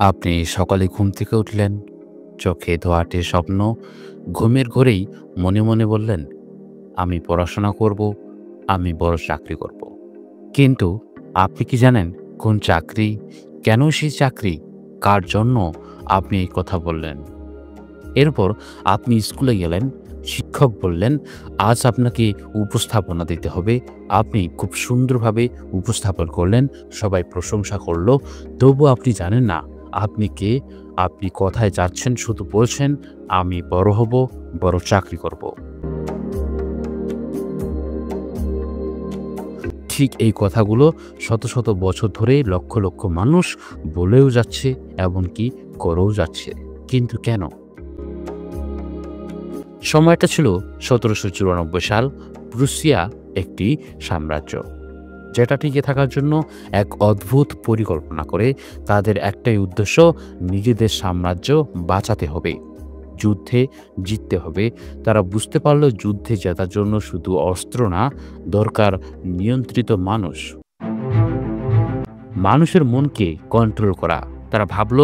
আপনি সকালে ঘুম থেকে উঠলেন, চোখে ধোঁয়াটে স্বপ্ন, ঘুমের ঘোরেই মনে মনে বললেন, আমি পড়াশোনা করব, আমি বড় চাকরি করব। কিন্তু আপনি কি জানেন কোন চাকরি, কেন সেই চাকরি, কার জন্য আপনি এই কথা বললেন? এরপর আপনি স্কুলে গেলেন, শিক্ষক বললেন, আজ আপনাকে উপস্থাপনা দিতে হবে। আপনি খুব সুন্দরভাবে উপস্থাপন করলেন, সবাই প্রশংসা করল। তবুও আপনি জানেন না আপনি কে, আপনি কোথায় যাচ্ছেন, শুধু বলছেন, আমি বড় হব, বড় চাকরি করব। ঠিক এই কথাগুলো শত শত বছর ধরে লক্ষ লক্ষ মানুষ বলেও যাচ্ছে, এমনকি করেও যাচ্ছে। কিন্তু কেন? সময়টা ছিল ১৭৯৪ সাল। প্রুশিয়া একটি সাম্রাজ্য, যেটা টিকে থাকার জন্য এক অদ্ভুত পরিকল্পনা করে। তাদের একটাই উদ্দেশ্য, নিজেদের সাম্রাজ্য বাঁচাতে হবে, যুদ্ধে জিততে হবে। তারা বুঝতে পারল যুদ্ধে জেতার জন্য শুধু অস্ত্র না, দরকার নিয়ন্ত্রিত মানুষ, মানুষের মনকে কন্ট্রোল করা। তারা ভাবল,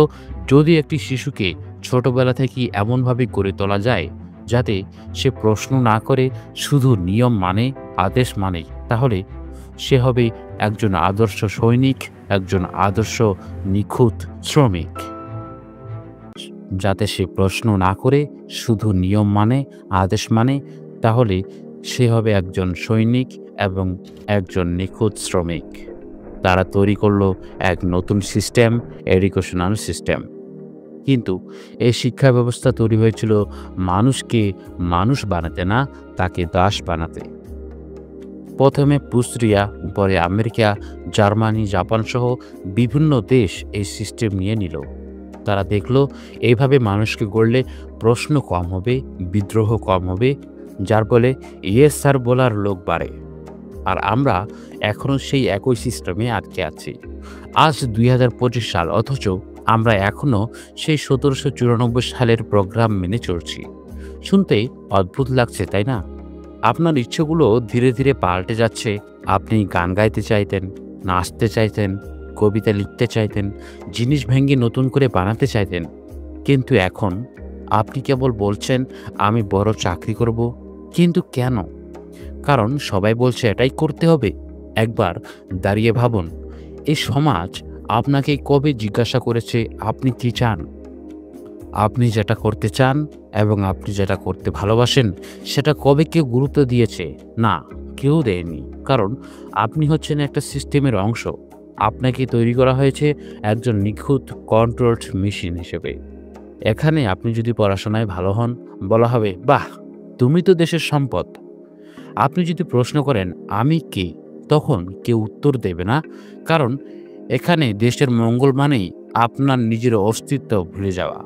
যদি একটি শিশুকে ছোটবেলা থেকেই এমনভাবে গড়ে তোলা যায় যাতে সে প্রশ্ন না করে, শুধু নিয়ম মানে, আদেশ মানে, তাহলে সে হবে একজন আদর্শ সৈনিক, একজন আদর্শ নিখুঁত শ্রমিক। যাতে সে প্রশ্ন না করে, শুধু নিয়ম মানে, আদেশ মানে, তাহলে সে হবে একজন সৈনিক এবং একজন নিখুঁত শ্রমিক। তারা তৈরি করলো এক নতুন সিস্টেম, এডুকেশনাল সিস্টেম। কিন্তু এই শিক্ষা ব্যবস্থা তৈরি হয়েছিল মানুষকে মানুষ বানাতে না, তাকে দাস বানাতে। প্রথমে প্রুশিয়া, পরে আমেরিকা, জার্মানি, জাপান সহ বিভিন্ন দেশ এই সিস্টেম নিয়ে নিল। তারা দেখলো এইভাবে মানুষকে গড়লে প্রশ্ন কম হবে, বিদ্রোহ কম হবে, যার ফলে ইয়েস স্যার বলার লোক বাড়ে। আর আমরা এখনও সেই একই সিস্টেমে আটকে আছি। আজ ২০২৫ সাল, অথচ আমরা এখনও সেই ১৭৯৪ সালের প্রোগ্রাম মেনে চলছি। শুনতে অদ্ভুত লাগছে, তাই না? আপনার ইচ্ছেগুলো ধীরে ধীরে পাল্টে যাচ্ছে। আপনি গান গাইতে চাইতেন, নাচতে চাইতেন, কবিতা লিখতে চাইতেন, জিনিস ভেঙে নতুন করে বানাতে চাইতেন। কিন্তু এখন আপনি কেবল বলছেন, আমি বড় চাকরি করব। কিন্তু কেন? কারণ সবাই বলছে এটাই করতে হবে। একবার দাঁড়িয়ে ভাবুন, এই সমাজ আপনাকে কবে জিজ্ঞাসা করেছে আপনি কি চান? আপনি যেটা করতে চান এবং আপনি যেটা করতে ভালোবাসেন, সেটা কবে কেউ গুরুত্ব দিয়েছে? না, কেউ দেয়নি। কারণ আপনি হচ্ছেন একটা সিস্টেমের অংশ। আপনাকে তৈরি করা হয়েছে একজন নিখুঁত কন্ট্রোলড মেশিন হিসেবে। এখানে আপনি যদি পড়াশোনায় ভালো হন, বলা হবে, বাহ, তুমি তো দেশের সম্পদ। আপনি যদি প্রশ্ন করেন আমি কে, তখন কেউ উত্তর দেবে না। কারণ এখানে দেশের মঙ্গল মানেই আপনার নিজের অস্তিত্ব ভুলে যাওয়া।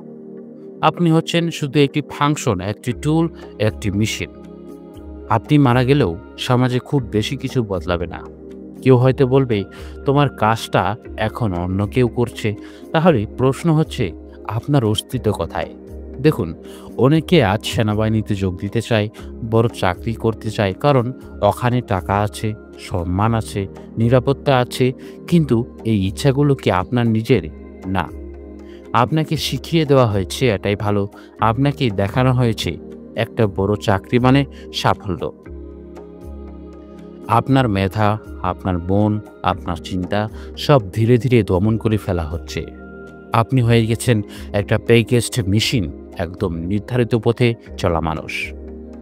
আপনি হচ্ছেন শুধু একটি ফাংশন, একটি টুল, একটি মেশিন। আপনি মারা গেলেও সমাজে খুব বেশি কিছু বদলাবে না। কেউ হয়তো বলবে, তোমার কাজটা এখন অন্য কেউ করছে। তাহলে প্রশ্ন হচ্ছে, আপনার অস্তিত্ব কোথায়? দেখুন, অনেকে আজ সেনাবাহিনীতে যোগ দিতে চায়, বড় চাকরি করতে চায়, কারণ ওখানে টাকা আছে, সম্মান আছে, নিরাপত্তা আছে। কিন্তু এই ইচ্ছাগুলো কি আপনার নিজের? না। আপনাকে শিখিয়ে দেওয়া হয়েছে এটাই ভালো। আপনাকে দেখানো হয়েছে একটা বড় চাকরি মানে সাফল্য। আপনার মেধা, আপনার মন, আপনার চিন্তা সব ধীরে ধীরে দমন করে ফেলা হচ্ছে। আপনি হয়ে গেছেন একটা প্যাকেজড মেশিন, একদম নির্ধারিত পথে চলা মানুষ।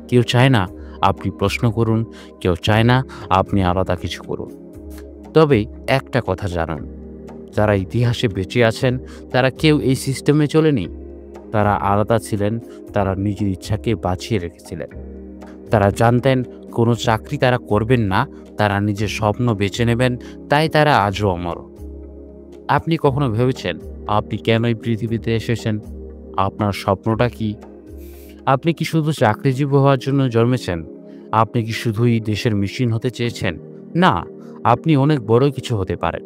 কেউ চায় না আপনি প্রশ্ন করুন, কেউ চায় না আপনি আলাদা কিছু করুন। তবে একটা কথা জানুন, যারা ইতিহাসে বেঁচে আছেন তারা কেউ এই সিস্টেমে চলেনি। তারা আলাদা ছিলেন, তারা নিজের ইচ্ছাকে বাঁচিয়ে রেখেছিলেন। তারা জানতেন কোনো চাকরি তারা করবেন না, তারা নিজের স্বপ্ন বেছে নেবেন। তাই তারা আজও অমর। আপনি কখনো ভেবেছেন আপনি কেন এই পৃথিবীতে এসেছেন? আপনার স্বপ্নটা কি? আপনি কি শুধু চাকরিজীবী হওয়ার জন্য জন্মেছেন? আপনি কি শুধুই দেশের মেশিন হতে চেয়েছেন? না, আপনি অনেক বড় কিছু হতে পারেন।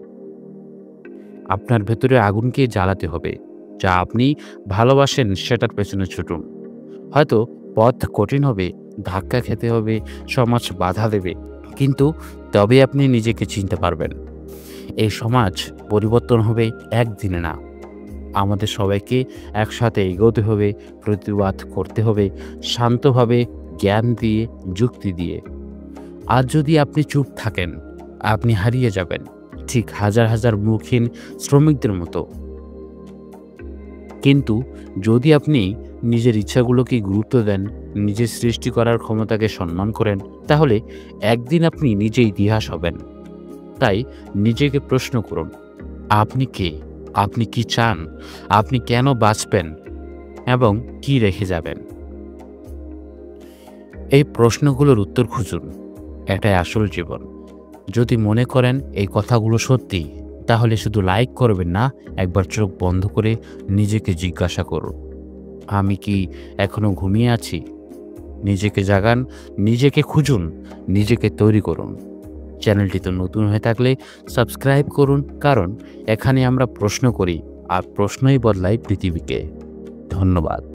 আপনার ভেতরে আগুনকে জ্বালাতে হবে। যা আপনি ভালোবাসেন সেটার পেছনে ছুটুন। হয়তো পথ কঠিন হবে, ধাক্কা খেতে হবে, সমাজ বাধা দেবে, কিন্তু তবে আপনি নিজেকে চিনতে পারবেন। এই সমাজ পরিবর্তন হবে একদিনে না, আমাদের সবাইকে একসাথে এগোতে হবে, প্রতিবাদ করতে হবে, শান্তভাবে, জ্ঞান দিয়ে, যুক্তি দিয়ে। আজ যদি আপনি চুপ থাকেন, আপনি হারিয়ে যাবেন, ঠিক হাজার হাজার মুখহীন শ্রমিকদের মতো। কিন্তু যদি আপনি নিজের ইচ্ছাগুলোকে গুরুত্ব দেন, নিজের সৃষ্টি করার ক্ষমতাকে সম্মান করেন, তাহলে একদিন আপনি নিজে ইতিহাস হবেন। তাই নিজেকে প্রশ্ন করুন, আপনি কে? আপনি কি চান? আপনি কেন বাঁচবেন? এবং কি রেখে যাবেন? এই প্রশ্নগুলোর উত্তর খুঁজুন। এটাই আসল জীবন। যদি মনে করেন এই কথাগুলো সত্যি, তাহলে শুধু লাইক করবেন না, একবার চোখ বন্ধ করে নিজেকে জিজ্ঞাসা করুন, আমি কি এখনো ঘুমিয়ে আছি? নিজেকে জাগান, নিজেকে খুঁজুন, নিজেকে তৈরি করুন। চ্যানেলটিতে নতুন হয়ে থাকলে সাবস্ক্রাইব করুন, কারণ এখানে আমরা প্রশ্ন করি আর প্রশ্নই বদলায় পৃথিবীকে। ধন্যবাদ।